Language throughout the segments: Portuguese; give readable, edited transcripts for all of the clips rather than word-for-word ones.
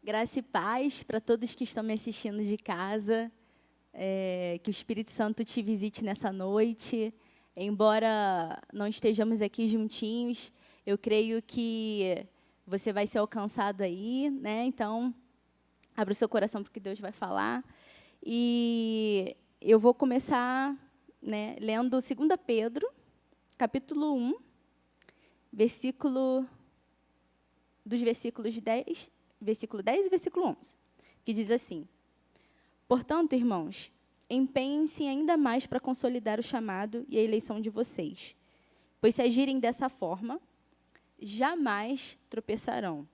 Graça e paz para todos que estão me assistindo de casa. Que o Espírito Santo te visite nessa noite. Embora não estejamos aqui juntinhos, eu creio que você vai ser alcançado aí, né? Então, abra o seu coração porque Deus vai falar. E eu vou começar, né, lendo 2 Pedro, capítulo 1, versículo 10 e versículo 11, que diz assim: Portanto, irmãos, empenhem-se ainda mais para consolidar o chamado e a eleição de vocês, pois se agirem dessa forma, jamais tropeçarão.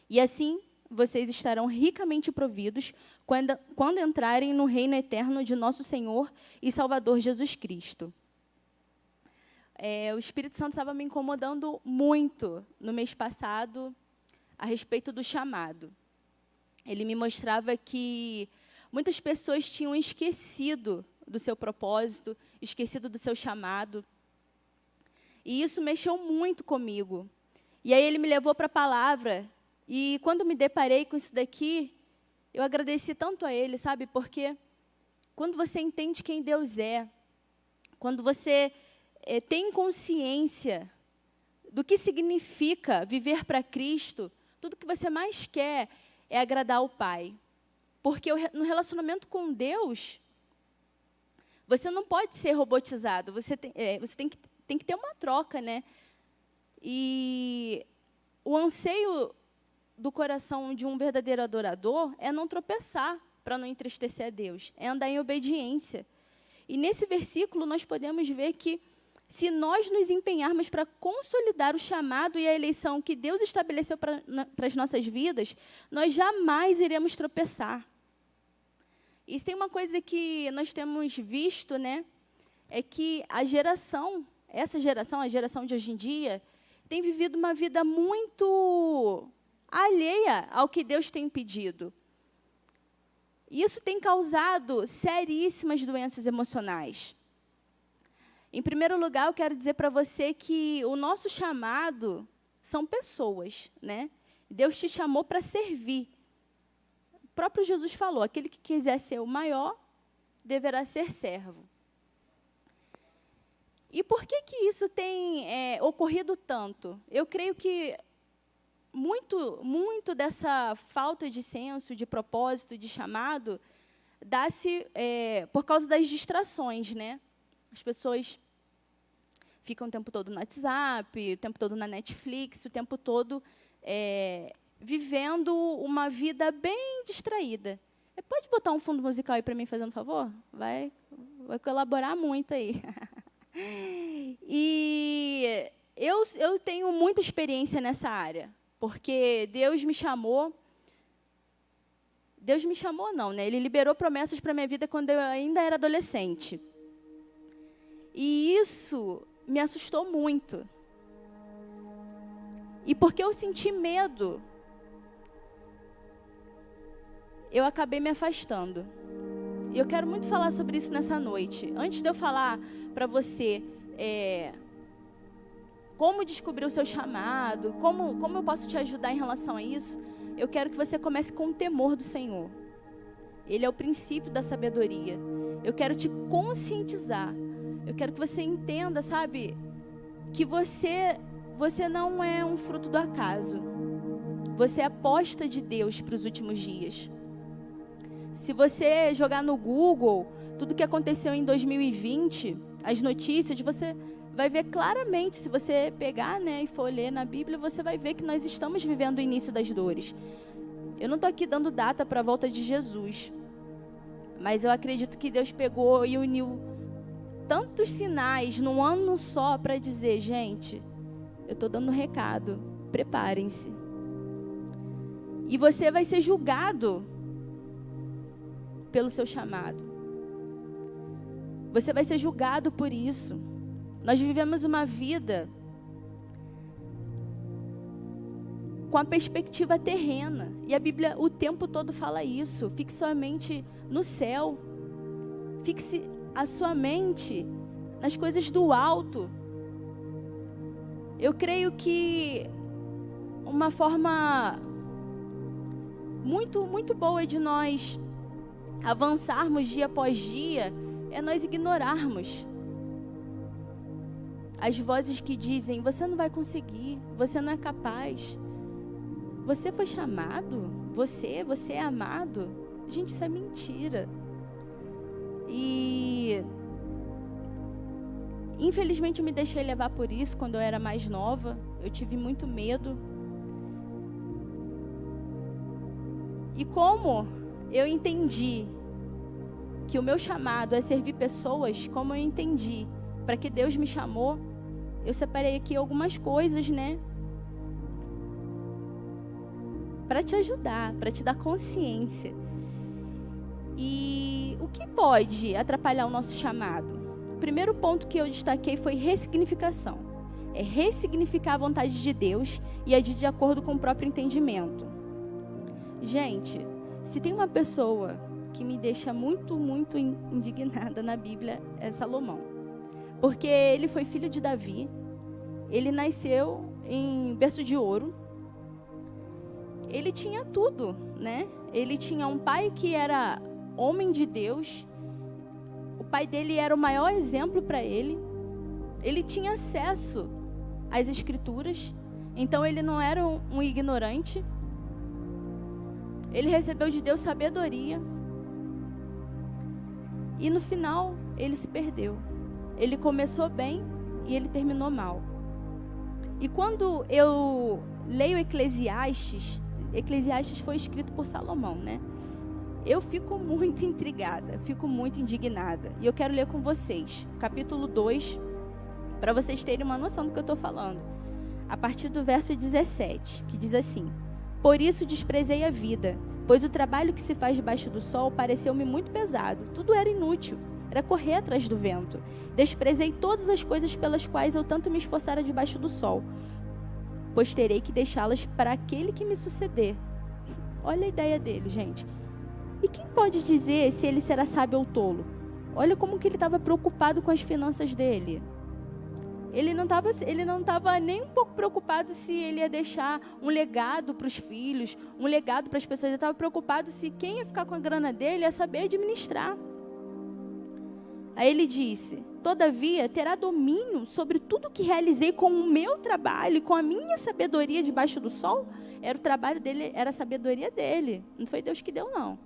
E assim, vocês estarão ricamente providos quando entrarem no reino eterno de nosso Senhor e Salvador Jesus Cristo. O Espírito Santo estava me incomodando muito no mês passado a respeito do chamado. Ele me mostrava que muitas pessoas tinham esquecido do seu propósito, esquecido do seu chamado. E isso mexeu muito comigo. E aí ele me levou para a palavra. E quando me deparei com isso daqui, eu agradeci tanto a ele, sabe? Porque quando você entende quem Deus é, quando você tem consciência do que significa viver para Cristo, tudo que você mais quer é agradar ao Pai. Porque no relacionamento com Deus, você não pode ser robotizado, você tem que ter uma troca, né? E o anseio do coração de um verdadeiro adorador é não tropeçar para não entristecer a Deus, é andar em obediência. E nesse versículo nós podemos ver que se nós nos empenharmos para consolidar o chamado e a eleição que Deus estabeleceu para as nossas vidas, nós jamais iremos tropeçar. E tem uma coisa que nós temos visto, né? É que a geração de hoje em dia, tem vivido uma vida muito alheia ao que Deus tem pedido. Isso tem causado seríssimas doenças emocionais. Em primeiro lugar, eu quero dizer para você que o nosso chamado são pessoas, né? Deus te chamou para servir. O próprio Jesus falou, aquele que quiser ser o maior, deverá ser servo. E por que isso tem ocorrido tanto? Eu creio que muito dessa falta de senso, de propósito, de chamado, dá-se por causa das distrações, né? As pessoas ficam o tempo todo no WhatsApp, o tempo todo na Netflix, o tempo todo vivendo uma vida bem distraída. Pode botar um fundo musical aí para mim, fazendo favor? Vai colaborar muito aí. E eu tenho muita experiência nessa área, porque Deus me chamou não, né? Ele liberou promessas para a minha vida quando eu ainda era adolescente. E isso me assustou muito. E porque eu senti medo, eu acabei me afastando. E eu quero muito falar sobre isso nessa noite. Antes de eu falar para você como descobrir o seu chamado, como eu posso te ajudar em relação a isso, eu quero que você comece com o temor do Senhor. Ele é o princípio da sabedoria. Eu quero te conscientizar. Eu quero que você entenda, sabe, que você não é um fruto do acaso. Você é aposta de Deus para os últimos dias. Se você jogar no Google tudo que aconteceu em 2020, as notícias, você vai ver claramente, se você pegar, né, e for ler na Bíblia, você vai ver que nós estamos vivendo o início das dores. Eu não estou aqui dando data para a volta de Jesus, mas eu acredito que Deus pegou e uniu tantos sinais num ano só para dizer, gente, eu estou dando um recado, preparem-se. E você vai ser julgado pelo seu chamado. Você vai ser julgado por isso. Nós vivemos uma vida com a perspectiva terrena. E a Bíblia o tempo todo fala isso. Fixe sua mente no céu. Fixe a sua mente nas coisas do alto. Eu creio que uma forma muito boa de nós avançarmos dia após dia é nós ignorarmos as vozes que dizem: você não vai conseguir, você não é capaz, você foi chamado, você é amado. Gente, isso é mentira. E infelizmente eu me deixei levar por isso quando eu era mais nova. Eu tive muito medo. E como eu entendi que o meu chamado é servir pessoas, como eu entendi para que Deus me chamou, eu separei aqui algumas coisas, né? Para te ajudar, para te dar consciência. E o que pode atrapalhar o nosso chamado? O primeiro ponto que eu destaquei foi ressignificação. É ressignificar a vontade de Deus e agir de acordo com o próprio entendimento. Gente, se tem uma pessoa que me deixa muito indignada na Bíblia, é Salomão. Porque ele foi filho de Davi, ele nasceu em berço de ouro, ele tinha tudo, né? Ele tinha um pai que era homem de Deus, o pai dele era o maior exemplo para ele, ele tinha acesso às escrituras, então ele não era um ignorante, ele recebeu de Deus sabedoria, e no final ele se perdeu. Ele começou bem e ele terminou mal. E quando eu leio Eclesiastes foi escrito por Salomão, né? Eu fico muito intrigada, fico muito indignada. E eu quero ler com vocês, capítulo 2, para vocês terem uma noção do que eu estou falando. A partir do verso 17, que diz assim: por isso desprezei a vida, pois o trabalho que se faz debaixo do sol pareceu-me muito pesado. Tudo era inútil, era correr atrás do vento. Desprezei todas as coisas pelas quais eu tanto me esforçara debaixo do sol, pois terei que deixá-las para aquele que me suceder. Olha a ideia dele, gente. E quem pode dizer se ele será sábio ou tolo? Olha como que ele estava preocupado com as finanças dele. Ele não estava nem um pouco preocupado se ele ia deixar um legado para os filhos, um legado para as pessoas. Ele estava preocupado se quem ia ficar com a grana dele ia saber administrar. Aí ele disse: todavia terá domínio sobre tudo que realizei com o meu trabalho e com a minha sabedoria debaixo do sol. Era o trabalho dele, era a sabedoria dele. Não foi Deus que deu, não.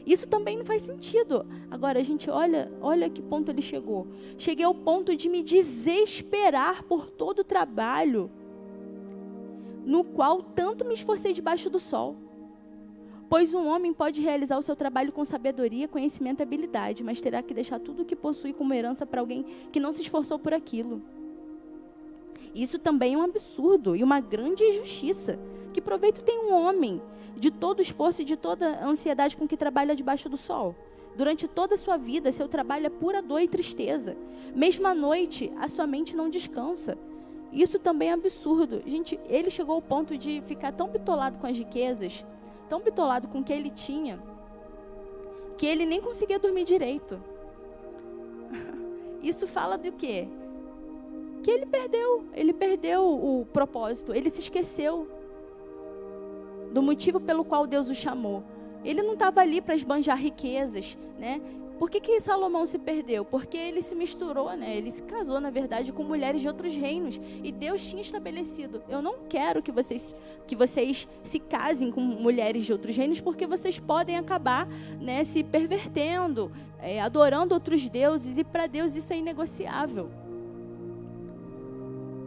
Isso também não faz sentido. Agora, a gente olha que ponto ele chegou. Cheguei ao ponto de me desesperar por todo o trabalho no qual tanto me esforcei debaixo do sol. Pois um homem pode realizar o seu trabalho com sabedoria, conhecimento e habilidade, mas terá que deixar tudo o que possui como herança para alguém que não se esforçou por aquilo. Isso também é um absurdo e uma grande injustiça. Que proveito tem um homem de todo o esforço e de toda a ansiedade com que trabalha debaixo do sol? Durante toda a sua vida, seu trabalho é pura dor e tristeza. Mesmo à noite, a sua mente não descansa. Isso também é absurdo. Gente, ele chegou ao ponto de ficar tão bitolado com as riquezas, tão bitolado com o que ele tinha, que ele nem conseguia dormir direito. Isso fala do quê? Que ele perdeu o propósito, ele se esqueceu do motivo pelo qual Deus o chamou. Ele não estava ali para esbanjar riquezas, né? Por que Salomão se perdeu? Porque ele se misturou, né? Ele se casou, na verdade, com mulheres de outros reinos. E Deus tinha estabelecido: eu não quero que vocês se casem com mulheres de outros reinos, porque vocês podem acabar, né, se pervertendo, adorando outros deuses, e para Deus isso é inegociável.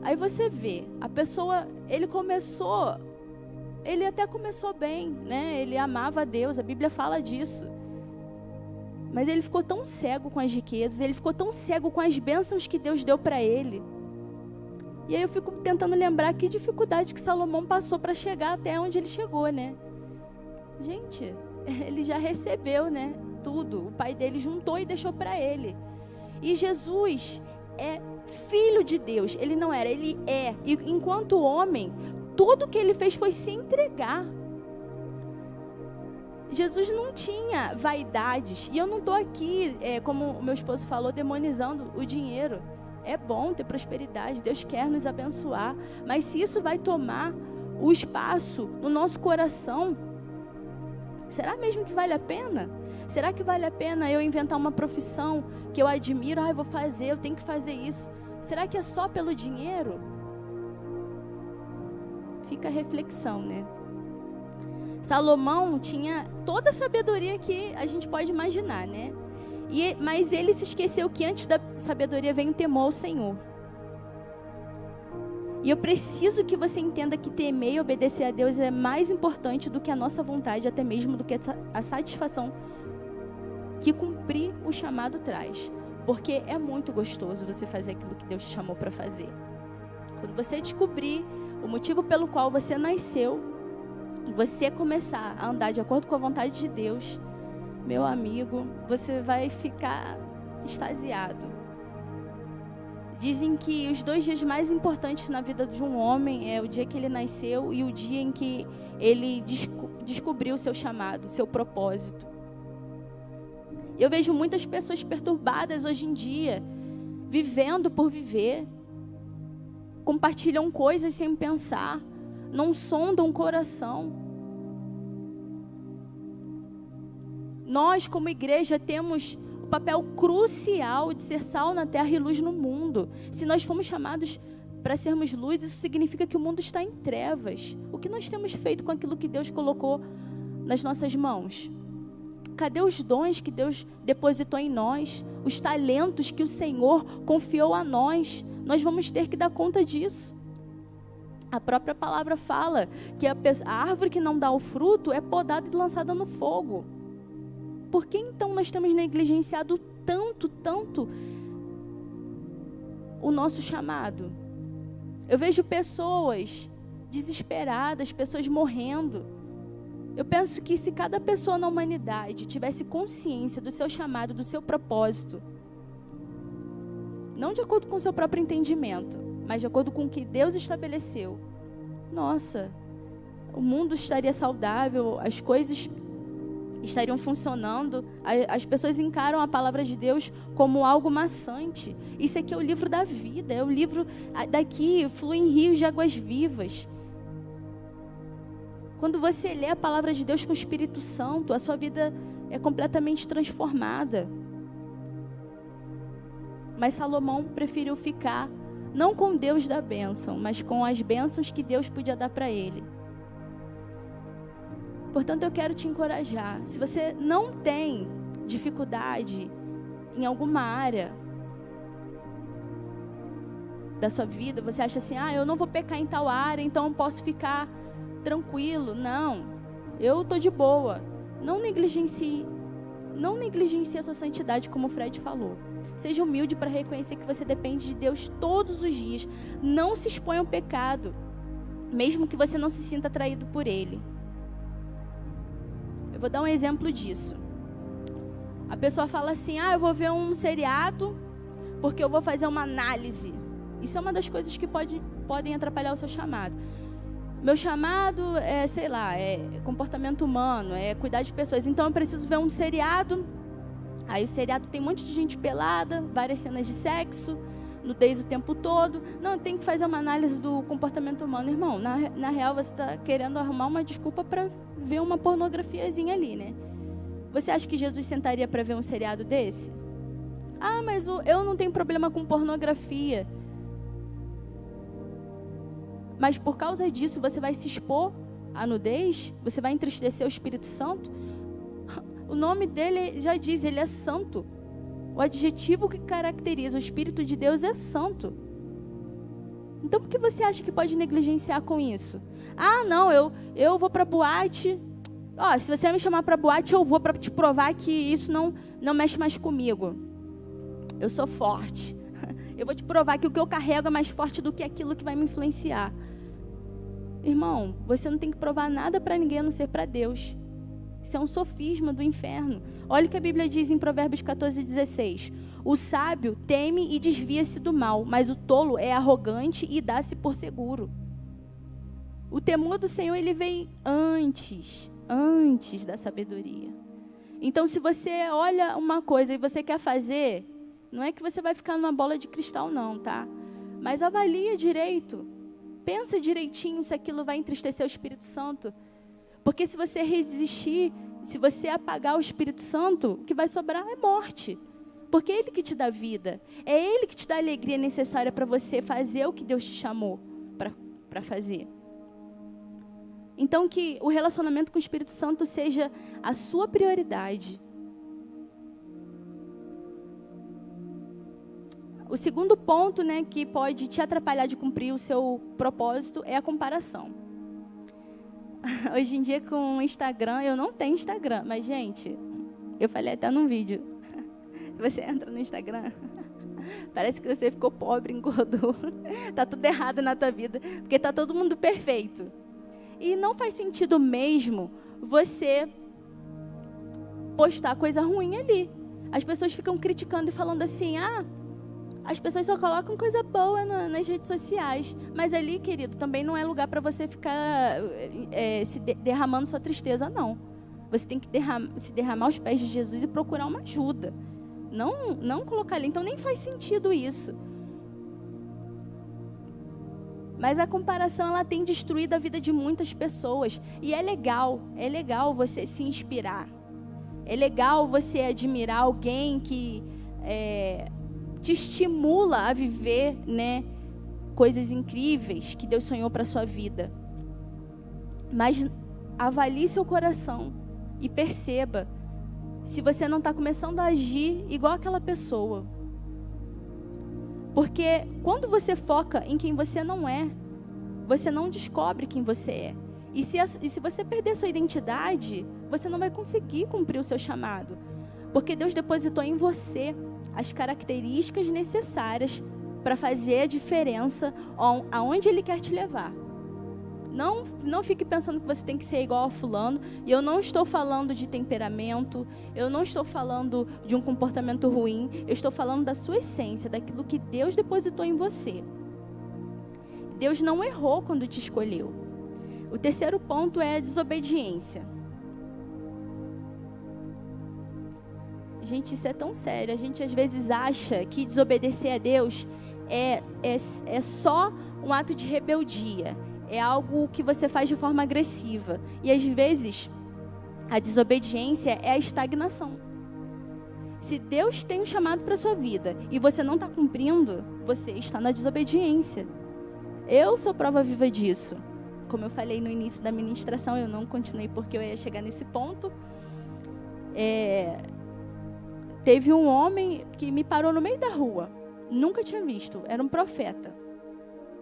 Aí você vê, a pessoa, ele até começou bem, né? Ele amava a Deus, a Bíblia fala disso. Mas ele ficou tão cego com as riquezas, ele ficou tão cego com as bênçãos que Deus deu para ele. E aí eu fico tentando lembrar que dificuldade que Salomão passou para chegar até onde ele chegou, né? Gente, ele já recebeu, né? Tudo. O pai dele juntou e deixou para ele. E Jesus é filho de Deus. Ele não era, ele é. E enquanto homem, tudo que ele fez foi se entregar. Jesus não tinha vaidades. E eu não estou aqui, como o meu esposo falou, demonizando o dinheiro. É bom ter prosperidade, Deus quer nos abençoar. Mas se isso vai tomar o espaço no nosso coração, Será mesmo que vale a pena? Será que vale a pena eu inventar uma profissão que eu admiro? Eu vou fazer, eu tenho que fazer isso. Será que é só pelo dinheiro? Fica a reflexão, né? Salomão tinha toda a sabedoria que a gente pode imaginar, né? Mas ele se esqueceu que antes da sabedoria vem o temor ao Senhor. E eu preciso que você entenda que temer e obedecer a Deus é mais importante do que a nossa vontade, até mesmo do que a satisfação que cumprir o chamado traz. Porque é muito gostoso você fazer aquilo que Deus te chamou para fazer. Quando você descobrir o motivo pelo qual você nasceu, e você começar a andar de acordo com a vontade de Deus, meu amigo, você vai ficar extasiado. Dizem que os 2 dias mais importantes na vida de um homem é o dia que ele nasceu e o dia em que ele descobriu o seu chamado, o seu propósito. Eu vejo muitas pessoas perturbadas hoje em dia, vivendo por viver, compartilham coisas sem pensar, não sondam o coração. Nós, como igreja, temos o papel crucial de ser sal na terra e luz no mundo. Se nós fomos chamados para sermos luz, isso significa que o mundo está em trevas. O que nós temos feito com aquilo que Deus colocou nas nossas mãos? Cadê os dons que Deus depositou em nós? Os talentos que o Senhor confiou a nós? Nós vamos ter que dar conta disso. A própria palavra fala que a árvore que não dá o fruto é podada e lançada no fogo. Por que então nós temos negligenciado tanto o nosso chamado? Eu vejo pessoas desesperadas, pessoas morrendo. Eu penso que se cada pessoa na humanidade tivesse consciência do seu chamado, do seu propósito, não de acordo com o seu próprio entendimento, mas de acordo com o que Deus estabeleceu, nossa, o mundo estaria saudável, as coisas estariam funcionando, as pessoas encaram a palavra de Deus como algo maçante. Isso aqui é o livro da vida, é o livro, daqui fluem rios de águas vivas. Quando você lê a palavra de Deus com o Espírito Santo, a sua vida é completamente transformada. Mas Salomão preferiu ficar, não com Deus da bênção, mas com as bênçãos que Deus podia dar para ele. Portanto, eu quero te encorajar. Se você não tem dificuldade em alguma área da sua vida, você acha assim, eu não vou pecar em tal área, então eu posso ficar tranquilo. Não, eu estou de boa. Não negligencie a sua santidade, como o Fred falou. Seja humilde para reconhecer que você depende de Deus todos os dias. Não se exponha ao pecado, mesmo que você não se sinta atraído por ele. Eu vou dar um exemplo disso. A pessoa fala assim, eu vou ver um seriado porque eu vou fazer uma análise. Isso é uma das coisas que podem atrapalhar o seu chamado. Meu chamado é, é comportamento humano, é cuidar de pessoas. Então eu preciso ver um seriado. Aí o seriado tem um monte de gente pelada, várias cenas de sexo, nudez o tempo todo. Não, tem que fazer uma análise do comportamento humano. Irmão, na real você está querendo arrumar uma desculpa para ver uma pornografiazinha ali, né? Você acha que Jesus sentaria para ver um seriado desse? Mas eu não tenho problema com pornografia. Mas por causa disso você vai se expor à nudez? Você vai entristecer o Espírito Santo? O nome dele já diz, ele é santo. O adjetivo que caracteriza o Espírito de Deus é santo. Então por que você acha que pode negligenciar com isso? Não, eu vou para boate. Se você me chamar para boate, eu vou para te provar que isso não mexe mais comigo. Eu sou forte. Eu vou te provar que o que eu carrego é mais forte do que aquilo que vai me influenciar. Irmão, você não tem que provar nada para ninguém a não ser para Deus. Isso é um sofisma do inferno. Olha o que a Bíblia diz em Provérbios 14:16. O sábio teme e desvia-se do mal, mas o tolo é arrogante e dá-se por seguro. O temor do Senhor, ele vem antes da sabedoria. Então, se você olha uma coisa e você quer fazer, não é que você vai ficar numa bola de cristal, não, tá? Mas avalia direito. Pensa direitinho se aquilo vai entristecer o Espírito Santo. Porque se você resistir, se você apagar o Espírito Santo, o que vai sobrar é morte. Porque é Ele que te dá vida. É Ele que te dá a alegria necessária para você fazer o que Deus te chamou para fazer. Então, que o relacionamento com o Espírito Santo seja a sua prioridade. O segundo ponto, né, que pode te atrapalhar de cumprir o seu propósito é a comparação. Hoje em dia, com o Instagram, eu não tenho Instagram, mas, gente, eu falei até num vídeo. Você entra no Instagram, parece que você ficou pobre, engordou. Tá tudo errado na tua vida, porque tá todo mundo perfeito. E não faz sentido mesmo você postar coisa ruim ali. As pessoas ficam criticando e falando assim, as pessoas só colocam coisa boa nas redes sociais. Mas ali, querido, também não é lugar para você ficar derramando sua tristeza, não. Você tem que se derramar aos pés de Jesus e procurar uma ajuda. Não colocar ali. Então, nem faz sentido isso. Mas a comparação, ela tem destruído a vida de muitas pessoas. E é legal você se inspirar. É legal você admirar alguém que te estimula a viver, né, coisas incríveis que Deus sonhou para a sua vida. Mas avalie seu coração e perceba se você não está começando a agir igual aquela pessoa. Porque quando você foca em quem você não é, você não descobre quem você é. E se você perder sua identidade, você não vai conseguir cumprir o seu chamado. Porque Deus depositou em você as características necessárias para fazer a diferença aonde Ele quer te levar. Não fique pensando que você tem que ser igual a fulano. E eu não estou falando de temperamento, eu não estou falando de um comportamento ruim, eu estou falando da sua essência, daquilo que Deus depositou em você. Deus não errou quando te escolheu. O terceiro ponto é a desobediência. Gente, isso é tão sério. A gente às vezes acha que desobedecer a Deus é só um ato de rebeldia. É algo que você faz de forma agressiva. E às vezes, a desobediência é a estagnação. Se Deus tem um chamado para a sua vida e você não está cumprindo, você está na desobediência. Eu sou prova viva disso. Como eu falei no início da ministração, eu não continuei porque eu ia chegar nesse ponto. Teve um homem que me parou no meio da rua. Nunca tinha visto. Era um profeta.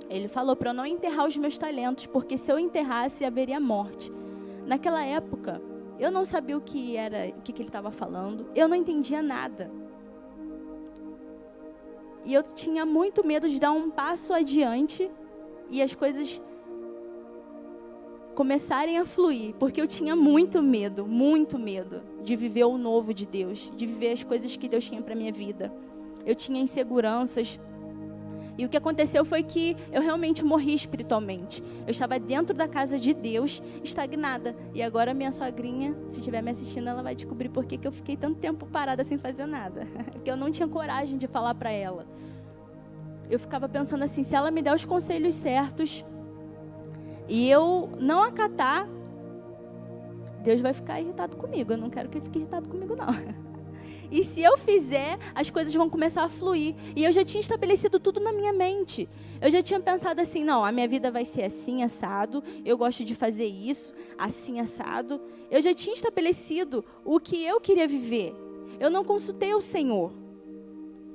Ele falou para eu não enterrar os meus talentos, porque se eu enterrasse, haveria morte. Naquela época, eu não sabia o que ele estava falando. Eu não entendia nada. E eu tinha muito medo de dar um passo adiante e as coisas começarem a fluir, porque eu tinha muito medo de viver o novo de Deus, de viver as coisas que Deus tinha para minha vida. Eu tinha inseguranças. E o que aconteceu foi que eu realmente morri espiritualmente. Eu estava dentro da casa de Deus, estagnada. E agora minha sogrinha, se estiver me assistindo, ela vai descobrir por que eu fiquei tanto tempo parada sem fazer nada. Porque eu não tinha coragem de falar para ela. Eu ficava pensando assim, se ela me der os conselhos certos e eu não acatar, Deus vai ficar irritado comigo. Eu não quero que Ele fique irritado comigo, não. E se eu fizer, as coisas vão começar a fluir. E eu já tinha estabelecido tudo na minha mente. Eu já tinha pensado assim, não, a minha vida vai ser assim, assado. Eu gosto de fazer isso, assim, assado. Eu já tinha estabelecido o que eu queria viver. Eu não consultei o Senhor.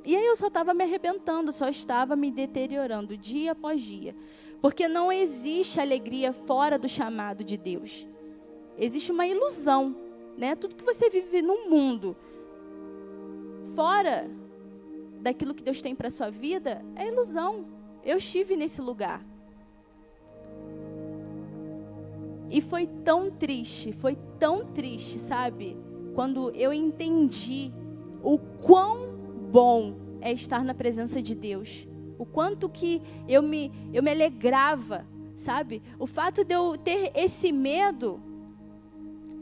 E aí eu só estava me arrebentando, só estava me deteriorando dia após dia. Porque não existe alegria fora do chamado de Deus. Existe uma ilusão, né? Tudo que você vive no mundo fora daquilo que Deus tem para a sua vida, é ilusão. Eu estive nesse lugar. E foi tão triste, sabe? Quando eu entendi o quão bom é estar na presença de Deus. O quanto que eu me alegrava, sabe? O fato de eu ter esse medo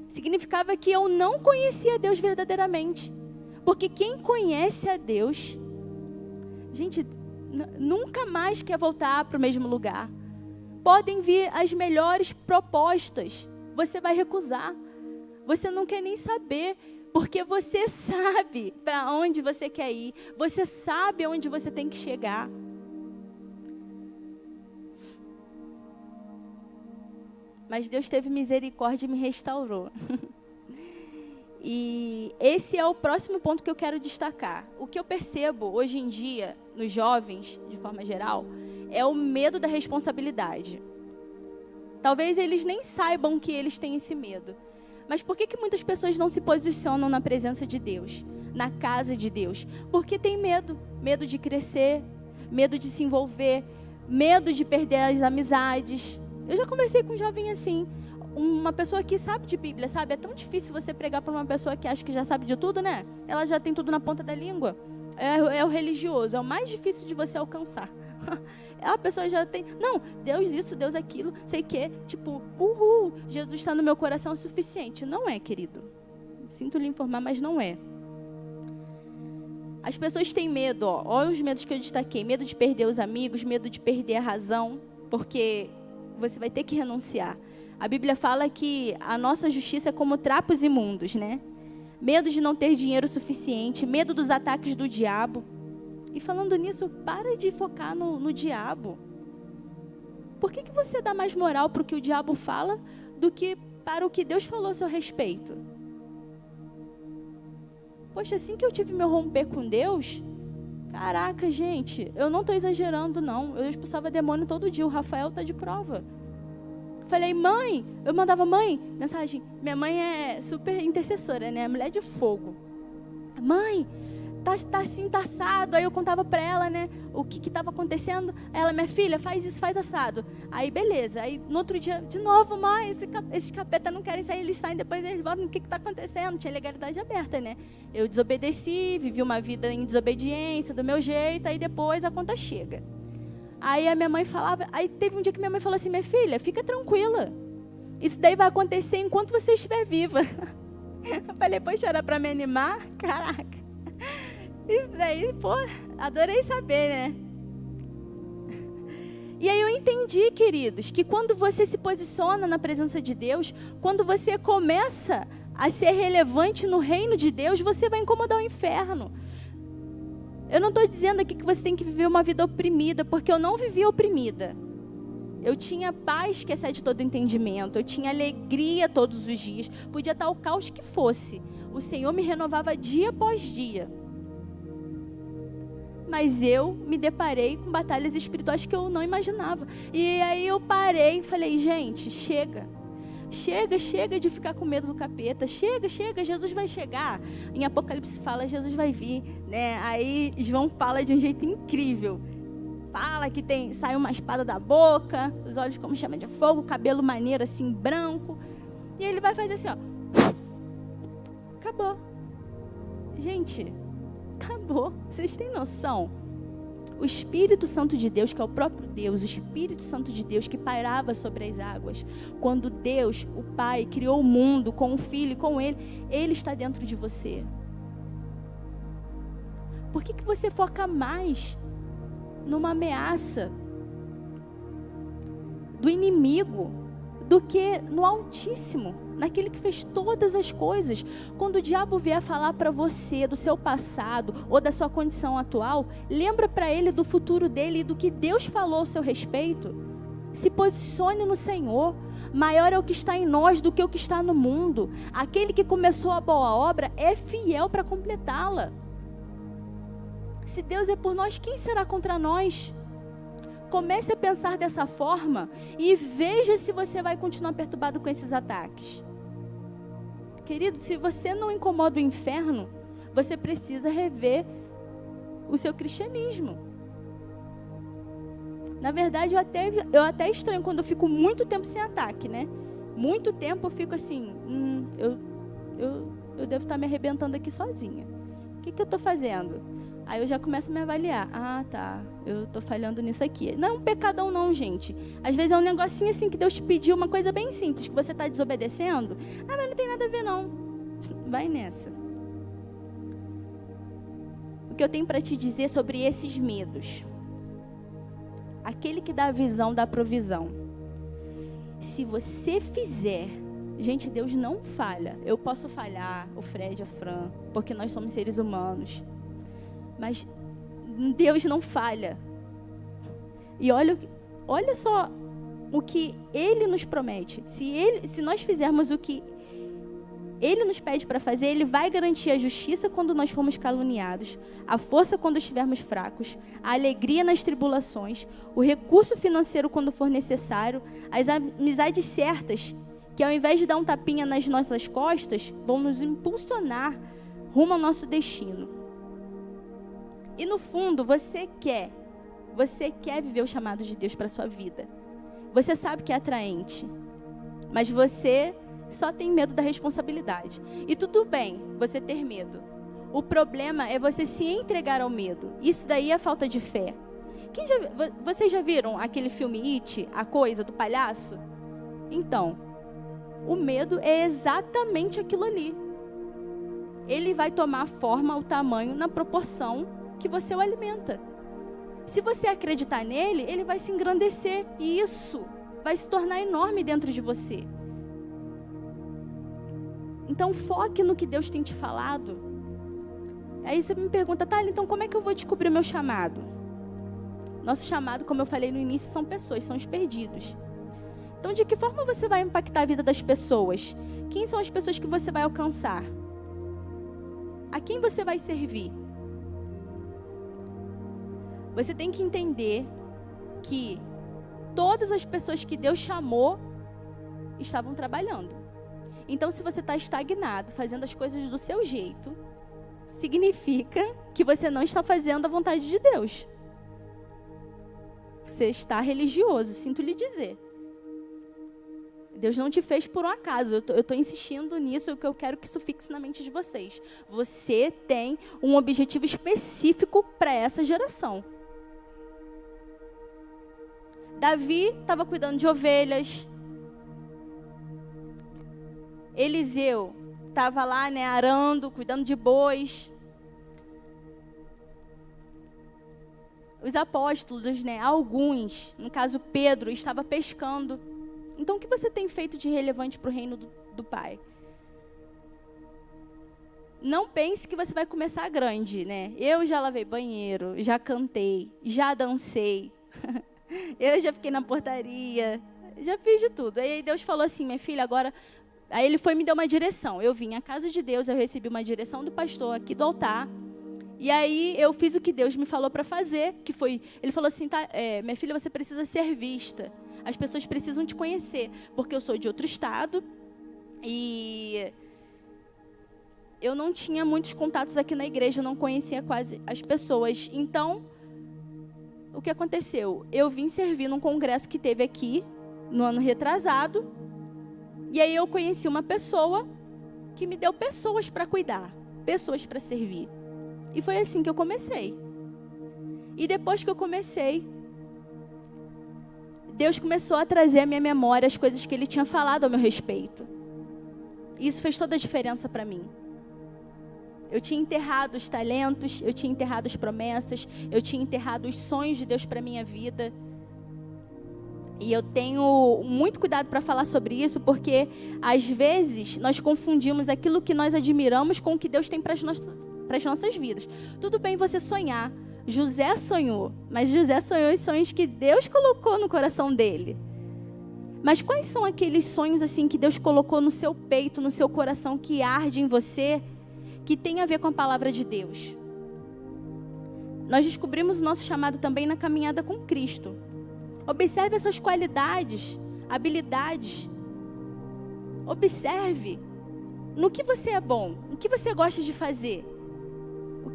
significava que eu não conhecia Deus verdadeiramente. Porque quem conhece a Deus, gente, nunca mais quer voltar para o mesmo lugar. Podem vir as melhores propostas, você vai recusar. Você não quer nem saber, porque você sabe para onde você quer ir. Você sabe aonde você tem que chegar. Mas Deus teve misericórdia e me restaurou. E esse é o próximo ponto que eu quero destacar. O que eu percebo hoje em dia, nos jovens, de forma geral, é o medo da responsabilidade. Talvez eles nem saibam que eles têm esse medo. Mas por que muitas pessoas não se posicionam na presença de Deus, na casa de Deus? Porque tem medo. Medo de crescer, medo de se envolver, medo de perder as amizades. Eu já conversei com um jovem assim. Uma pessoa que sabe de Bíblia, sabe? É tão difícil você pregar para uma pessoa que acha que já sabe de tudo, né? Ela já tem tudo na ponta da língua. É o religioso, é o mais difícil de você alcançar. A pessoa já tem, não, Deus isso, Deus aquilo, sei o quê. Tipo, Jesus está no meu coração é o suficiente. Não é, querido. Sinto lhe informar, mas não é. As pessoas têm medo, olha os medos que eu destaquei. Medo de perder os amigos, medo de perder a razão, porque você vai ter que renunciar. A Bíblia fala que a nossa justiça é como trapos imundos, né? Medo de não ter dinheiro suficiente, medo dos ataques do diabo. E falando nisso, para de focar no diabo. Por que você dá mais moral para o que o diabo fala do que para o que Deus falou a seu respeito? Poxa, assim que eu tive meu romper com Deus, caraca, gente, eu não estou exagerando, não. Eu expulsava demônio todo dia, o Rafael está de prova. Falei, mãe, eu mandava, mãe, mensagem. Minha mãe é super intercessora, né? Mulher de fogo. Mãe, tá assim, tá assado. Aí eu contava pra ela, né, o que estava acontecendo. Ela, minha filha, faz isso, faz assado. Aí, beleza. Aí, no outro dia, de novo, mãe, esses capeta não querem sair, eles saem, depois eles voltam. O que está acontecendo? Tinha legalidade aberta, né? Eu desobedeci, vivi uma vida em desobediência, do meu jeito, aí depois a conta chega. Aí a minha mãe falava, aí teve um dia que minha mãe falou assim, minha filha, fica tranquila. Isso daí vai acontecer enquanto você estiver viva. Eu falei, poxa, era para me animar? Caraca. Isso daí, pô, adorei saber, né? E aí eu entendi, queridos, que quando você se posiciona na presença de Deus, quando você começa a ser relevante no reino de Deus, você vai incomodar o inferno. Eu não estou dizendo aqui que você tem que viver uma vida oprimida, porque eu não vivi oprimida. Eu tinha paz que excede todo entendimento, eu tinha alegria todos os dias, podia estar o caos que fosse. O Senhor me renovava dia após dia. Mas eu me deparei com batalhas espirituais que eu não imaginava. E aí eu parei e falei, gente, chega. Chega de ficar com medo do capeta. Chega, Jesus vai chegar. Em Apocalipse fala, Jesus vai vir, né? Aí João fala de um jeito incrível. Fala que sai uma espada da boca, os olhos como chama de fogo, cabelo maneiro assim, branco. E ele vai fazer assim, ó. Acabou. Gente, acabou. Vocês têm noção? O Espírito Santo de Deus, que é o próprio Deus, o Espírito Santo de Deus que pairava sobre as águas. Quando Deus, o Pai, criou o mundo com o Filho e com Ele, Ele está dentro de você. Por que você foca mais numa ameaça do inimigo do que no Altíssimo, naquele que fez todas as coisas? Quando o diabo vier falar para você do seu passado ou da sua condição atual, lembra para ele do futuro dele e do que Deus falou ao seu respeito. Se posicione no Senhor. Maior é o que está em nós do que o que está no mundo. Aquele que começou a boa obra é fiel para completá-la. Se Deus é por nós, quem será contra nós? Comece a pensar dessa forma e veja se você vai continuar perturbado com esses ataques. Querido, se você não incomoda o inferno, você precisa rever o seu cristianismo. Na verdade, eu até estranho quando eu fico muito tempo sem ataque, né? Muito tempo eu fico assim, eu devo estar me arrebentando aqui sozinha. O que eu estou fazendo? Aí eu já começo a me avaliar. Ah, tá, eu tô falhando nisso aqui. Não é um pecadão não, gente. Às vezes é um negocinho assim que Deus te pediu, uma coisa bem simples, que você está desobedecendo. Ah, mas não tem nada a ver não. Vai nessa. O que eu tenho para te dizer sobre esses medos? Aquele que dá a visão, dá a provisão. Se você fizer Gente, Deus não falha. Eu posso falhar, o Fred, a Fran, porque nós somos seres humanos. Mas Deus não falha. E olha só o que Ele nos promete. Se nós fizermos o que Ele nos pede para fazer, Ele vai garantir a justiça quando nós formos caluniados, a força quando estivermos fracos, a alegria nas tribulações, o recurso financeiro quando for necessário, as amizades certas, que ao invés de dar um tapinha nas nossas costas, vão nos impulsionar rumo ao nosso destino. E no fundo, você quer viver o chamado de Deus para a sua vida. Você sabe que é atraente, mas você só tem medo da responsabilidade. E tudo bem você ter medo. O problema é você se entregar ao medo. Isso daí é falta de fé. Vocês já viram aquele filme It, A Coisa, do palhaço? Então, o medo é exatamente aquilo ali. Ele vai tomar forma, o tamanho, na proporção que você o alimenta. Se você acreditar nele, ele vai se engrandecer. E isso vai se tornar enorme dentro de você. Então, foque no que Deus tem te falado. Aí você me pergunta, Thalia, então como é que eu vou descobrir o meu chamado? Nosso chamado, como eu falei no início, são pessoas, são os perdidos. Então, de que forma você vai impactar a vida das pessoas? Quem são as pessoas que você vai alcançar? A quem você vai servir? Você tem que entender que todas as pessoas que Deus chamou estavam trabalhando. Então, se você está estagnado, fazendo as coisas do seu jeito, significa que você não está fazendo a vontade de Deus. Você está religioso, sinto lhe dizer. Deus não te fez por um acaso. Eu estou insistindo nisso, que eu quero que isso fixe na mente de vocês. Você tem um objetivo específico para essa geração. Davi estava cuidando de ovelhas. Eliseu estava lá, arando, cuidando de bois. Os apóstolos, alguns, no caso Pedro, estava pescando. Então, o que você tem feito de relevante para o reino do Pai? Não pense que você vai começar grande, Eu já lavei banheiro, já cantei, já dancei. Eu já fiquei na portaria, já fiz de tudo. Aí Deus falou assim, minha filha, agora... Aí ele foi e me deu uma direção. Eu vim à casa de Deus, eu recebi uma direção do pastor aqui do altar. E aí eu fiz o que Deus me falou para fazer, que foi... Ele falou assim, minha filha, você precisa ser vista. As pessoas precisam te conhecer, porque eu sou de outro estado e eu não tinha muitos contatos aqui na igreja, eu não conhecia quase as pessoas. Então, o que aconteceu? Eu vim servir num congresso que teve aqui, no ano retrasado, e aí eu conheci uma pessoa que me deu pessoas para cuidar, pessoas para servir. E foi assim que eu comecei. E depois que eu comecei, Deus começou a trazer à minha memória as coisas que Ele tinha falado ao meu respeito. E isso fez toda a diferença para mim. Eu tinha enterrado os talentos, eu tinha enterrado as promessas, eu tinha enterrado os sonhos de Deus para a minha vida. E eu tenho muito cuidado para falar sobre isso, porque às vezes nós confundimos aquilo que nós admiramos com o que Deus tem para as nossas vidas. Tudo bem você sonhar. José sonhou, mas José sonhou os sonhos que Deus colocou no coração dele. Mas quais são aqueles sonhos assim que Deus colocou no seu peito, no seu coração, que arde em você, que tem a ver com a palavra de Deus? Nós descobrimos o nosso chamado também na caminhada com Cristo. Observe essas qualidades, habilidades. Observe no que você é bom, no que você gosta de fazer,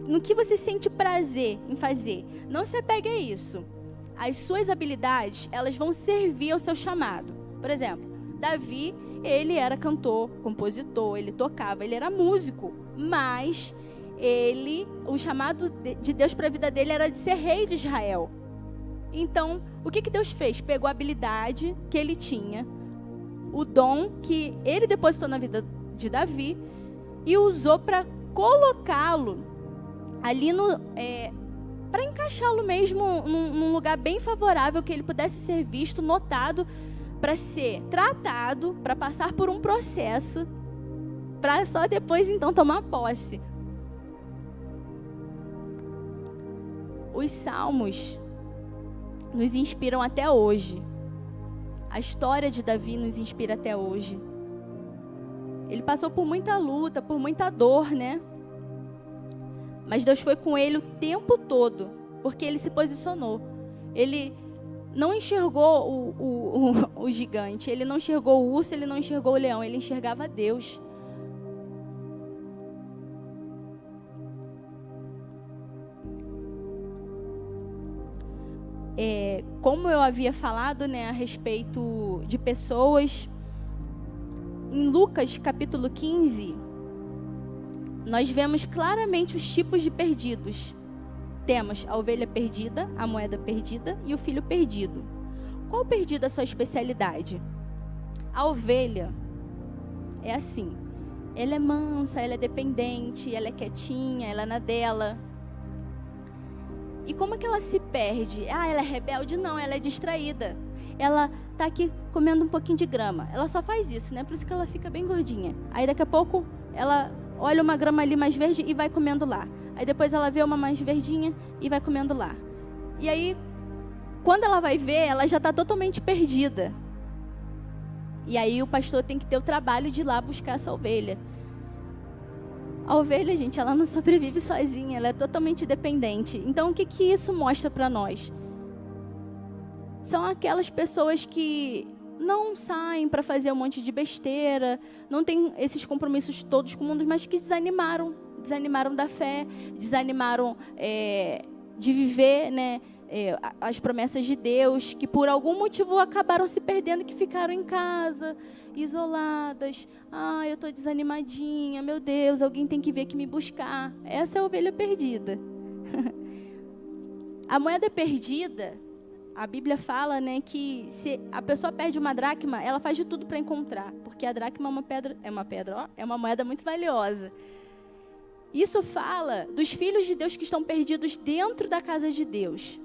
no que você sente prazer em fazer. Não se apegue a isso. As suas habilidades, elas vão servir ao seu chamado. Por exemplo, Davi, ele era cantor, compositor, ele tocava, ele era músico, mas o chamado de Deus para a vida dele era de ser rei de Israel. Então, o que Deus fez? Pegou a habilidade que ele tinha, o dom que ele depositou na vida de Davi e usou para colocá-lo ali para encaixá-lo mesmo num lugar bem favorável, que ele pudesse ser visto, notado para ser tratado, para passar por um processo, para só depois então tomar posse. Os salmos nos inspiram até hoje. A história de Davi nos inspira até hoje. Ele passou por muita luta, por muita dor, né? Mas Deus foi com ele o tempo todo, porque ele se posicionou. Ele não enxergou o gigante, ele não enxergou o urso, ele não enxergou o leão, ele enxergava Deus. Como eu havia falado, né, a respeito de pessoas, em Lucas capítulo 15, nós vemos claramente os tipos de perdidos. Temos a ovelha perdida, a moeda perdida e o filho perdido. Qual perdida a sua especialidade? A ovelha é assim, ela é mansa, ela é dependente, ela é quietinha, ela é na dela. E como é que ela se perde? Ela é rebelde? Não, ela é distraída. Ela está aqui comendo um pouquinho de grama. Ela só faz isso, né? Por isso que ela fica bem gordinha. Aí daqui a pouco ela olha uma grama ali mais verde e vai comendo lá. Aí depois ela vê uma mais verdinha e vai comendo lá. E aí, quando ela vai ver, ela já está totalmente perdida. E aí o pastor tem que ter o trabalho de ir lá buscar essa ovelha. A ovelha, gente, ela não sobrevive sozinha, ela é totalmente dependente. Então, o que isso mostra para nós? São aquelas pessoas que não saem para fazer um monte de besteira, não tem esses compromissos todos com o mundo, mas que desanimaram da fé, desanimaram de viver, né, as promessas de Deus, que por algum motivo acabaram se perdendo, que ficaram em casa, isoladas. Eu estou desanimadinha, meu Deus, alguém tem que vir aqui me buscar. Essa é a ovelha perdida. A moeda perdida, a Bíblia fala, né, que se a pessoa perde uma dracma, ela faz de tudo para encontrar, porque a dracma é uma moeda muito valiosa. Isso fala dos filhos de Deus que estão perdidos dentro da casa de Deus.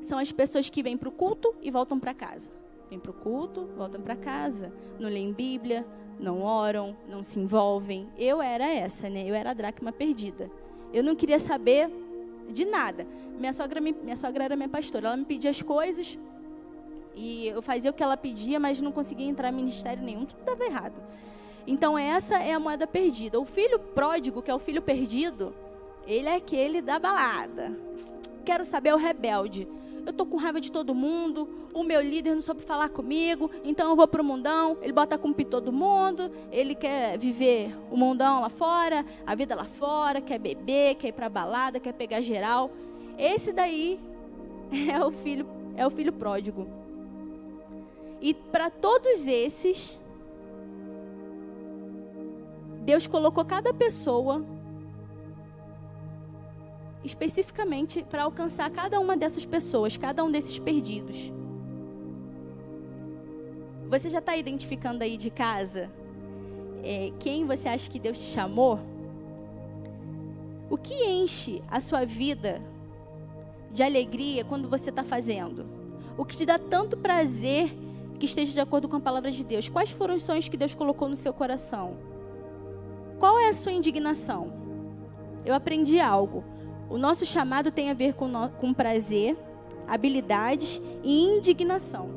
São as pessoas que vêm para o culto e voltam para casa. Vêm para o culto, voltam para casa. Não leem Bíblia, não oram, não se envolvem. Eu era essa, né? Eu era a dracma perdida. Eu não queria saber de nada. Minha sogra era minha pastora. Ela me pedia as coisas e eu fazia o que ela pedia, mas não conseguia entrar em ministério nenhum. Tudo estava errado. Então essa é a moeda perdida. O filho pródigo, que é o filho perdido, ele é aquele da balada. Quero saber, o rebelde. Eu estou com raiva de todo mundo, o meu líder não soube falar comigo, então eu vou para o mundão, ele bota a culpa em todo mundo, ele quer viver o mundão lá fora, a vida lá fora, quer beber, quer ir para a balada, quer pegar geral. Esse daí é o filho pródigo. E para todos esses, Deus colocou cada pessoa especificamente para alcançar cada uma dessas pessoas, cada um desses perdidos. Você já está identificando aí de casa quem você acha que Deus te chamou? O que enche a sua vida de alegria quando você está fazendo? O que te dá tanto prazer que esteja de acordo com a palavra de Deus? Quais foram os sonhos que Deus colocou no seu coração? Qual é a sua indignação? Eu aprendi algo. O nosso chamado tem a ver com prazer, habilidades e indignação.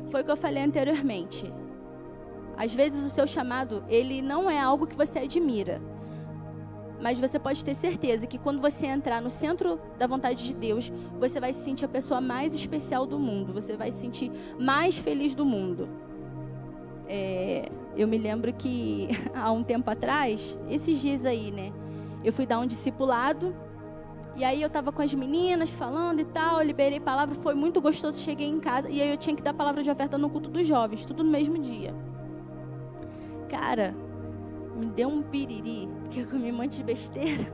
Foi o que eu falei anteriormente. Às vezes o seu chamado, ele não é algo que você admira. Mas você pode ter certeza que quando você entrar no centro da vontade de Deus, você vai se sentir a pessoa mais especial do mundo. Você vai se sentir mais feliz do mundo. Eu me lembro que há um tempo atrás, esses dias aí, né? Eu fui dar um discipulado. E aí eu estava com as meninas falando e tal, eu liberei palavra, foi muito gostoso, cheguei em casa. E aí eu tinha que dar palavra de oferta no culto dos jovens, tudo no mesmo dia. Cara, me deu um piriri, porque eu comi um monte de besteira.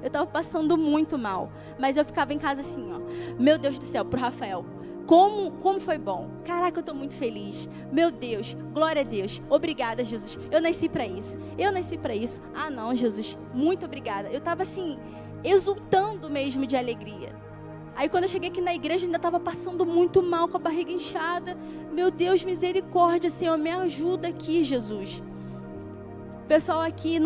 Eu estava passando muito mal. Mas eu ficava em casa assim, ó. Meu Deus do céu, pro Rafael. Como foi bom. Caraca, eu estou muito feliz. Meu Deus, glória a Deus. Obrigada, Jesus. Eu nasci para isso. Ah, não, Jesus. Muito obrigada. Eu estava assim, exultando mesmo de alegria. Aí quando eu cheguei aqui na igreja, ainda estava passando muito mal, com a barriga inchada. Meu Deus, misericórdia, Senhor, me ajuda aqui, Jesus. O pessoal aqui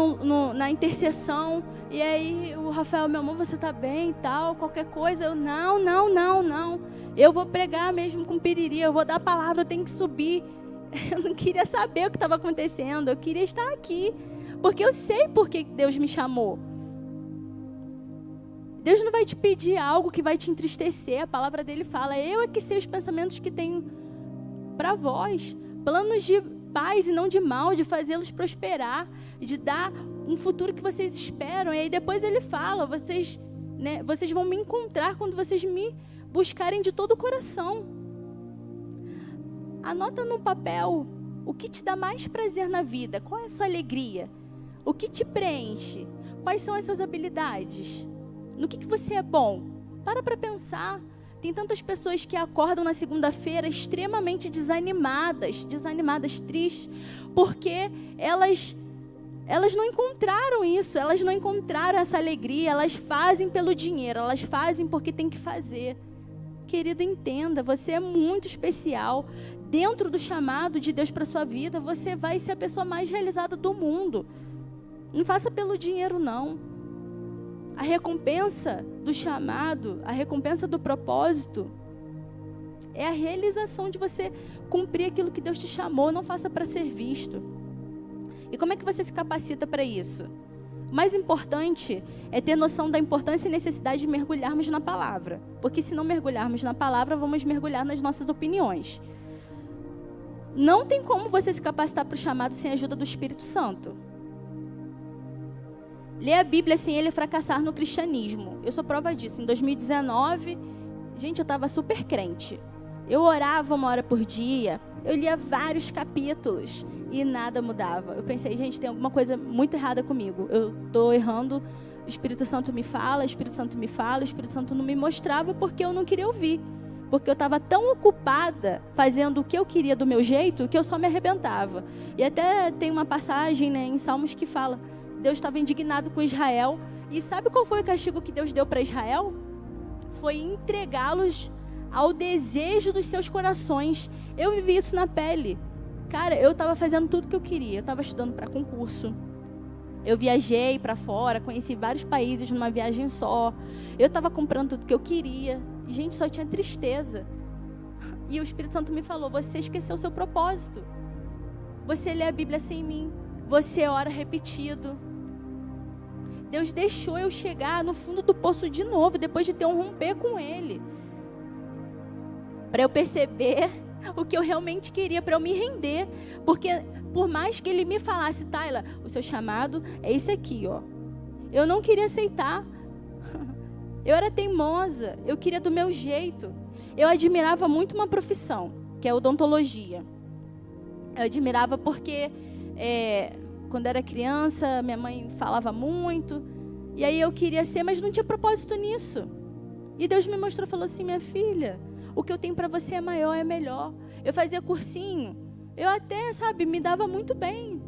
na intercessão, e aí o Rafael, meu amor, você está bem e tal, qualquer coisa. Eu, não. Eu vou pregar mesmo com piriri, eu vou dar a palavra, eu tenho que subir. Eu não queria saber o que estava acontecendo, eu queria estar aqui. Porque eu sei por que Deus me chamou. Deus não vai te pedir algo que vai te entristecer. A palavra dele fala, eu é que sei os pensamentos que tenho para vós. Planos de paz e não de mal, de fazê-los prosperar, de dar um futuro que vocês esperam. E aí depois ele fala, vocês vão me encontrar quando vocês me buscarem de todo o coração. Anota no papel o que te dá mais prazer na vida. Qual é a sua alegria? O que te preenche? Quais são as suas habilidades? No que você é bom? Para pensar. Tem tantas pessoas que acordam na segunda-feira extremamente desanimadas, tristes, porque elas não encontraram isso, elas não encontraram essa alegria, elas fazem pelo dinheiro, elas fazem porque tem que fazer. Querido, entenda, você é muito especial. Dentro do chamado de Deus para a sua vida, você vai ser a pessoa mais realizada do mundo. Não faça pelo dinheiro, não. A recompensa do chamado, a recompensa do propósito, é a realização de você cumprir aquilo que Deus te chamou. Não faça para ser visto. E como é que você se capacita para isso? O mais importante é ter noção da importância e necessidade de mergulharmos na palavra. Porque se não mergulharmos na palavra, vamos mergulhar nas nossas opiniões. Não tem como você se capacitar para o chamado sem a ajuda do Espírito Santo. Ler a Bíblia sem ele fracassar no cristianismo. Eu sou prova disso. Em 2019, gente, eu estava super crente. Eu orava 1 hora por dia. Eu lia vários capítulos e nada mudava. Eu pensei, gente, tem alguma coisa muito errada comigo. Eu estou errando. O Espírito Santo me fala, o Espírito Santo me fala. O Espírito Santo não me mostrava porque eu não queria ouvir. Porque eu estava tão ocupada fazendo o que eu queria do meu jeito que eu só me arrebentava. E até tem uma passagem, em Salmos que fala... Deus estava indignado com Israel. E sabe qual foi o castigo que Deus deu para Israel? Foi entregá-los ao desejo dos seus corações. Eu vivi isso na pele. Cara, eu estava fazendo tudo que eu queria. Eu estava estudando para concurso. Eu viajei para fora, conheci vários países numa viagem só. Eu estava comprando tudo que eu queria. E, gente, só tinha tristeza. E o Espírito Santo me falou, você esqueceu o seu propósito. Você lê a Bíblia sem mim. Você ora repetido. Deus deixou eu chegar no fundo do poço de novo, depois de ter um romper com Ele. Para eu perceber o que eu realmente queria, para eu me render. Porque por mais que Ele me falasse, Tayla, o seu chamado é esse aqui, ó. Eu não queria aceitar. Eu era teimosa, eu queria do meu jeito. Eu admirava muito uma profissão, que é a odontologia. Eu admirava porque... quando era criança, minha mãe falava muito. E aí eu queria ser, mas não tinha propósito nisso. E Deus me mostrou, falou assim, minha filha, o que eu tenho para você é maior, é melhor. Eu fazia cursinho. Eu até, me dava muito bem.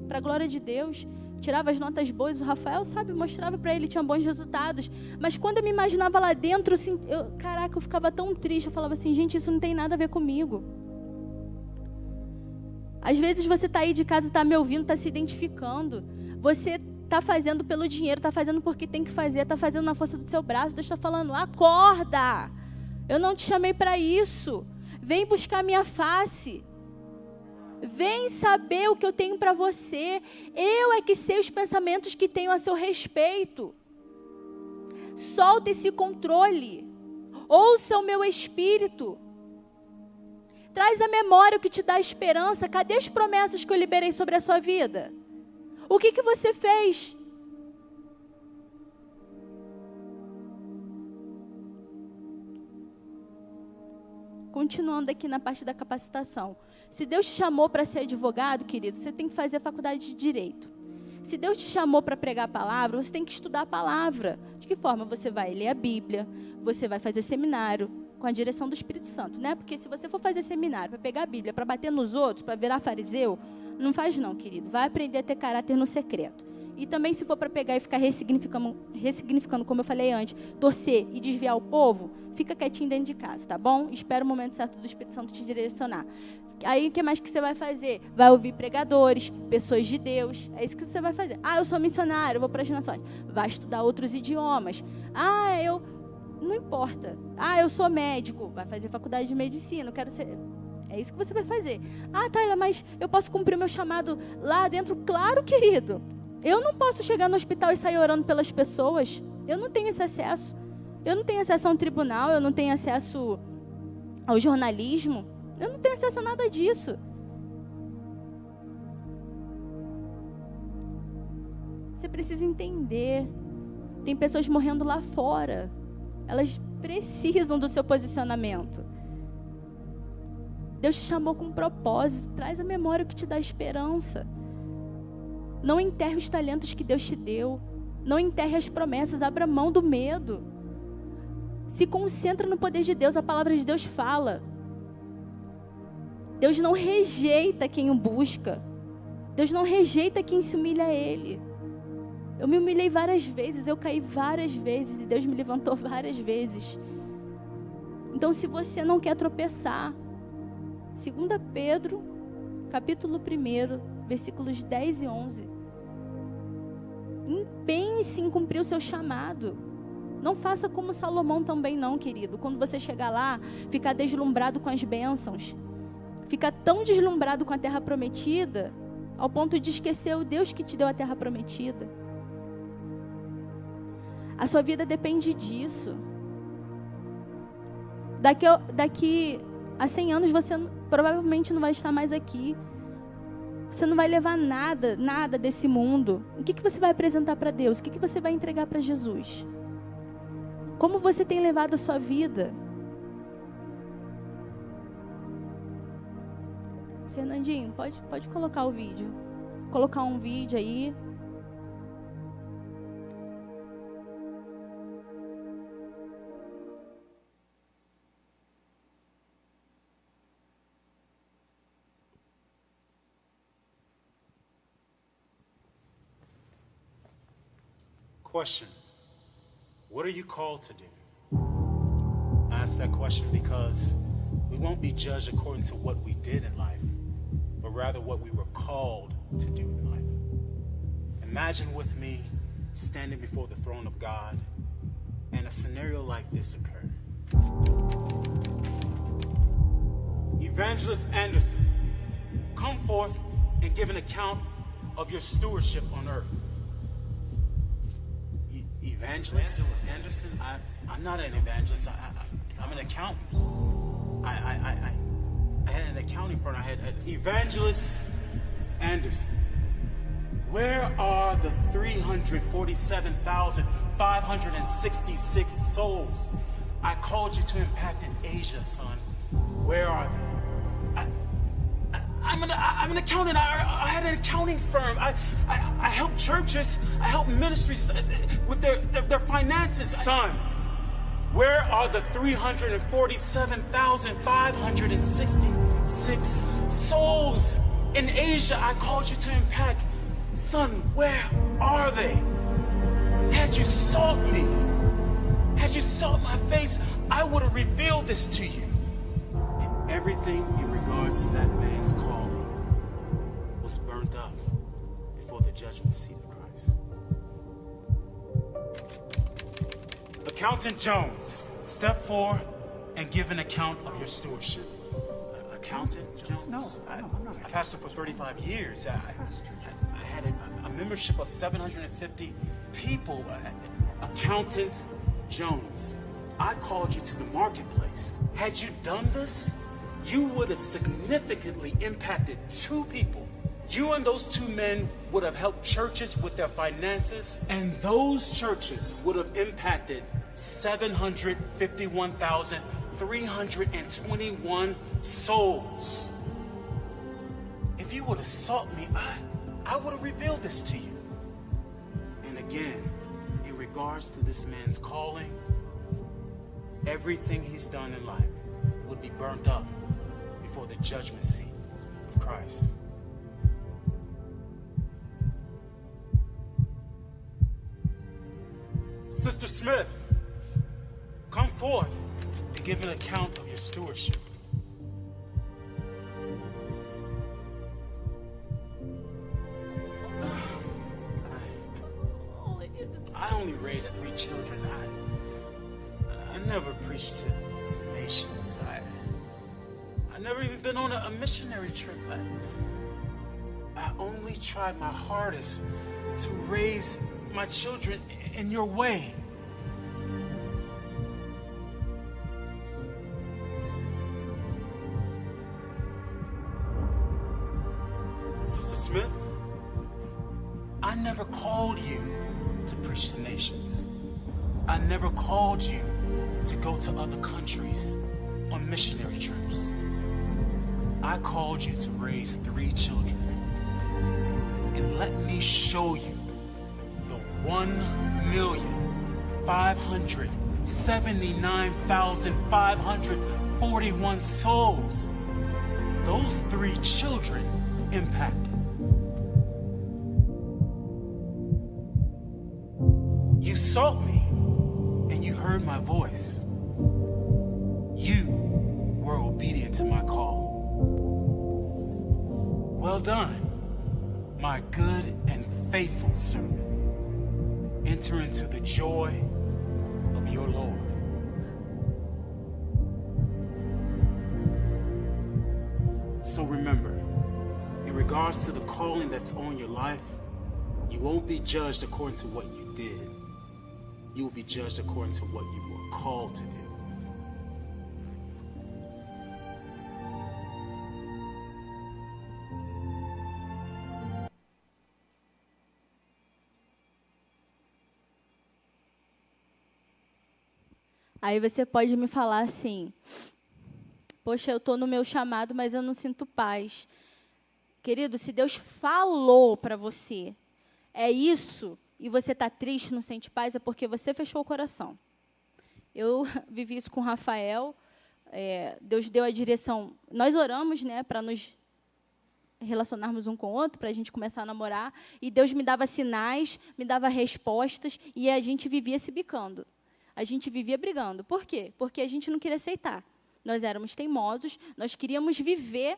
Para a glória de Deus. Tirava as notas boas. O Rafael, mostrava para ele, tinha bons resultados. Mas quando eu me imaginava lá dentro, assim, eu ficava tão triste. Eu falava assim, gente, isso não tem nada a ver comigo. Às vezes você está aí de casa, está me ouvindo, está se identificando. Você está fazendo pelo dinheiro, está fazendo porque tem que fazer, está fazendo na força do seu braço. Deus está falando, acorda! Eu não te chamei para isso. Vem buscar minha face. Vem saber o que eu tenho para você. Eu é que sei os pensamentos que tenho a seu respeito. Solta esse controle. Ouça o meu espírito. Traz à memória o que te dá esperança. Cadê as promessas que eu liberei sobre a sua vida? O que você fez? Continuando aqui na parte da capacitação. Se Deus te chamou para ser advogado, querido, você tem que fazer a faculdade de Direito. Se Deus te chamou para pregar a palavra, você tem que estudar a palavra. De que forma? Você vai ler a Bíblia, você vai fazer seminário, com a direção do Espírito Santo, né? Porque se você for fazer seminário para pegar a Bíblia, para bater nos outros, para virar fariseu, não faz não, querido. Vai aprender a ter caráter no secreto. E também, se for para pegar e ficar ressignificando, como eu falei antes, torcer e desviar o povo, fica quietinho dentro de casa, tá bom? Espera o momento certo do Espírito Santo te direcionar. Aí, o que mais que você vai fazer? Vai ouvir pregadores, pessoas de Deus. É isso que você vai fazer. Ah, eu sou missionário, eu vou para as nações. Vai estudar outros idiomas. Ah, não importa. Ah, eu sou médico. Vai fazer faculdade de medicina. Eu quero ser... É isso que você vai fazer. Ah, Tayla, mas eu posso cumprir o meu chamado lá dentro? Claro, querido. Eu não posso chegar no hospital e sair orando pelas pessoas. Eu não tenho esse acesso. Eu não tenho acesso a um tribunal. Eu não tenho acesso ao jornalismo. Eu não tenho acesso a nada disso. Você precisa entender. Tem pessoas morrendo lá fora. Elas precisam do seu posicionamento. Deus te chamou com um propósito. Traz à memória o que te dá esperança. Não enterre os talentos que Deus te deu. Não enterre as promessas. Abra mão do medo. Se concentra no poder de Deus. A palavra de Deus fala. Deus não rejeita quem o busca. Deus não rejeita quem se humilha a Ele. Eu me humilhei várias vezes. Eu caí várias vezes. E Deus me levantou várias vezes. Então, se você não quer tropeçar, 2 Pedro, capítulo 1, versículos 10 e 11. Empenhe-se em cumprir o seu chamado. Não faça como Salomão também não, querido. Quando você chegar lá, ficar deslumbrado com as bênçãos. Ficar tão deslumbrado com a terra prometida, ao ponto de esquecer o Deus que te deu a terra prometida. A sua vida depende disso. Daqui a 100 anos você provavelmente não vai estar mais aqui. Você não vai levar nada desse mundo. O que você vai apresentar para Deus? O que você vai entregar para Jesus? Como você tem levado a sua vida? Fernandinho, pode colocar o vídeo. Colocar um vídeo aí. Question: what are you called to do? I ask that question because we won't be judged according to what we did in life, but rather what we were called to do in life. Imagine with me standing before the throne of God, and a scenario like this occurred. Evangelist Anderson, come forth and give an account of your stewardship on earth. Evangelist Anderson? I'm not an evangelist. I'm an accountant. I had an accounting firm. I had Evangelist Anderson. Where are the 347,566 souls I called you to impact in Asia, son? Where are they? I'm an accountant. I had an accounting firm. I help churches. I help ministries with their finances. Son, where are the 347,566 souls in Asia I called you to impact? Son, where are they? Had you sought me, had you sought my face, I would have revealed this to you. And everything in regards to that man's calling was burnt up before the judgment seat of Christ. Accountant Jones, step forward and give an account of your stewardship. Accountant Jones? No, I'm not. I pastored for 35 years. I had a membership of 750 people. Accountant Jones, I called you to the marketplace. Had you done this, you would have significantly impacted 2 people. You and those 2 men would have helped churches with their finances, and those churches would have impacted 751,321 souls. If you would have sought me, I would have revealed this to you. And again, in regards to this man's calling, everything he's done in life would be burnt up before the judgment seat of Christ. Sister Smith, come forth and give an account of your stewardship. I only raised 3 children. I never preached to nations. I never even been on a missionary trip. I only tried my hardest to raise my children in your way. Sister Smith, I never called you to preach to nations. I never called you to go to other countries on missionary trips. I called you to raise 3 children. And let me show you the 1,579,541 souls those 3 children impacted. You sought me and you heard my voice. You were obedient to my call. Well done, my good and faithful servant. Enter into the joy of your Lord. So remember, in regards to the calling that's on your life, you won't be judged according to what you did. You will be judged according to what you were called to do. Aí você pode me falar assim, poxa, eu estou no meu chamado, mas eu não sinto paz. Querido, se Deus falou para você, é isso, e você está triste, não sente paz, é porque você fechou o coração. Eu vivi isso com o Rafael, Deus deu a direção, nós oramos, né, para nos relacionarmos um com o outro, para a gente começar a namorar, e Deus me dava sinais, me dava respostas, e a gente vivia se bicando. A gente vivia brigando. Por quê? Porque a gente não queria aceitar. Nós éramos teimosos, nós queríamos viver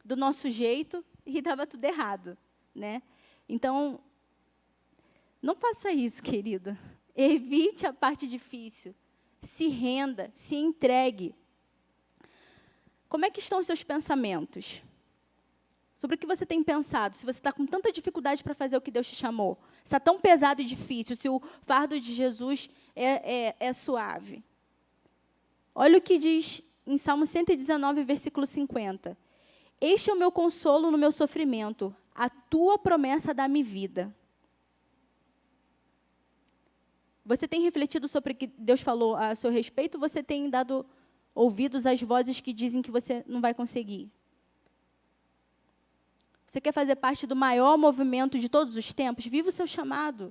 do nosso jeito e dava tudo errado, né? Então, não faça isso, querido. Evite a parte difícil. Se renda, se entregue. Como é que estão os seus pensamentos? Sobre o que você tem pensado? Se você está com tanta dificuldade para fazer o que Deus te chamou, se está tão pesado e difícil, se o fardo de Jesus é suave. Olha o que diz em Salmo 119, versículo 50. Este é o meu consolo no meu sofrimento, a tua promessa dá-me vida. Você tem refletido sobre o que Deus falou a seu respeito? Ou você tem dado ouvidos às vozes que dizem que você não vai conseguir? Você quer fazer parte do maior movimento de todos os tempos? Viva o seu chamado.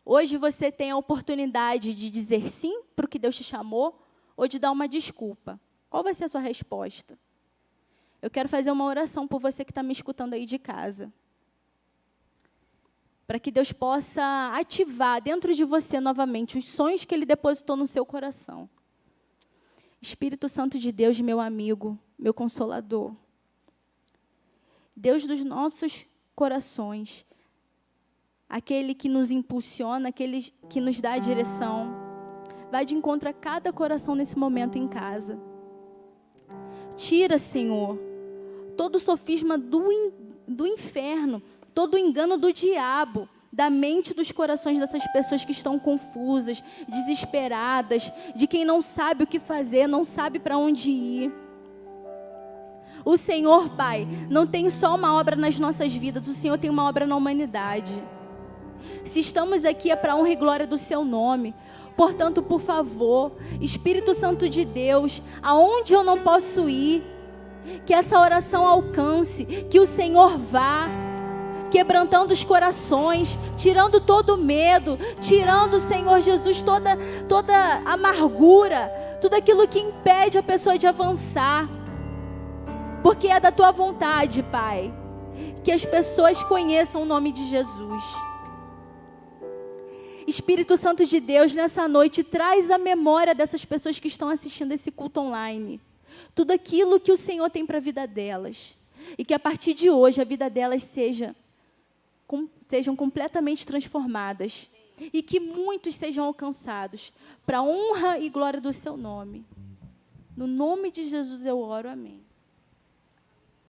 Hoje você tem a oportunidade de dizer sim para o que Deus te chamou ou de dar uma desculpa. Qual vai ser a sua resposta? Eu quero fazer uma oração por você que está me escutando aí de casa. Para que Deus possa ativar dentro de você novamente os sonhos que Ele depositou no seu coração. Espírito Santo de Deus, meu amigo, meu consolador. Deus dos nossos corações, aquele que nos impulsiona, aquele que nos dá a direção, vai de encontro a cada coração nesse momento em casa. Tira, Senhor, todo o sofisma do inferno, todo o engano do diabo, da mente dos corações dessas pessoas que estão confusas, desesperadas, de quem não sabe o que fazer, não sabe para onde ir. O Senhor, Pai, não tem só uma obra nas nossas vidas, o Senhor tem uma obra na humanidade. Se estamos aqui é para a honra e glória do Seu nome. Portanto, por favor, Espírito Santo de Deus, aonde eu não posso ir, que essa oração alcance, que o Senhor vá, quebrantando os corações, tirando todo o medo, tirando, Senhor Jesus, toda amargura, tudo aquilo que impede a pessoa de avançar. Porque é da Tua vontade, Pai, que as pessoas conheçam o nome de Jesus. Espírito Santo de Deus, nessa noite, traz a memória dessas pessoas que estão assistindo esse culto online. Tudo aquilo que o Senhor tem para a vida delas. E que a partir de hoje a vida delas sejam completamente transformadas. E que muitos sejam alcançados para a honra e glória do seu nome. No nome de Jesus eu oro, amém.